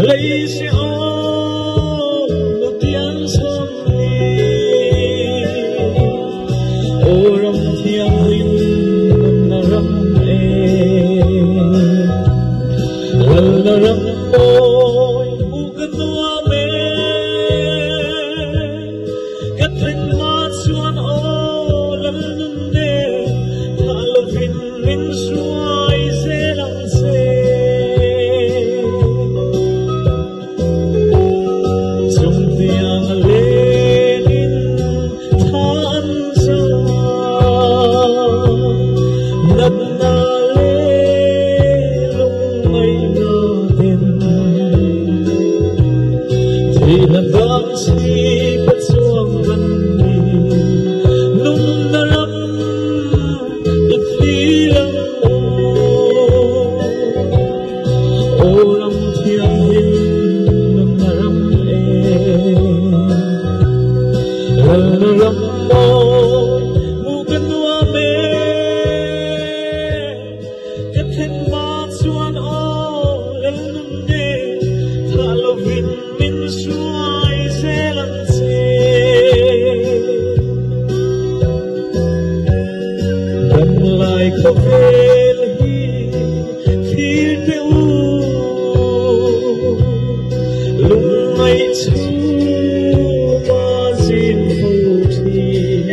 lấy sẽ ôm được tiếng sông đi ô râm thiêng linh na râm lần na râm ôi u cái tua mê cái thanh mát xuân ô lần lần nè thả lộc hình linh xuôi dễ lặng dễ si bất xuông văn đi nung na râm ít đi lắm ô râm thiêng linh nung na râm lần na râm môi mu cần hoa mê kết thanh mát xuân ô lần nung nê thả lâu vinh minh xuôi lại có về hi khi tiêu lung mây chú ba dinh phù thi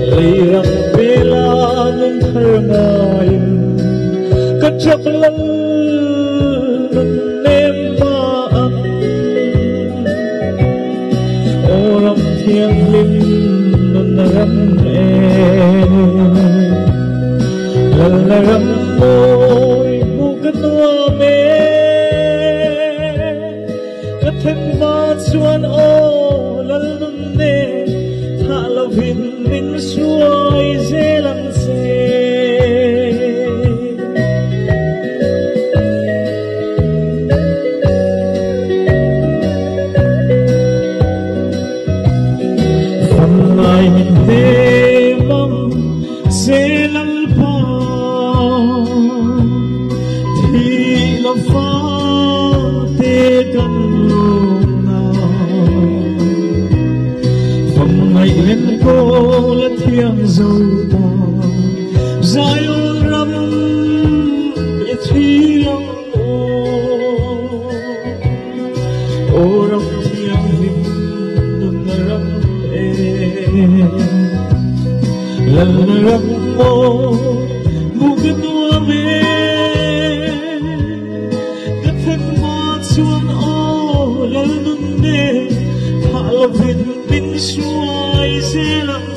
lấy răng bê la nên thơ ngài cất chấp lân nêm ba âm ô râm thiêng linh na râm lần là râm môi mu cái tua mê cái thanh mát xuân ô lần lần nè thả lâu vinh minh xuôi dễ lặng dễ phần ai thế mong dễ lắm thì làm phá tê cần lúc nào phòng ngày lên cô là thiêng dâu ta dài ô râm để thi lòng ô râm thiêng linh đừng râm lần râm mô mu cái tua mê cái thanh mát xuân ô lần nè thả lâu vinh minh xuôi dễ lặng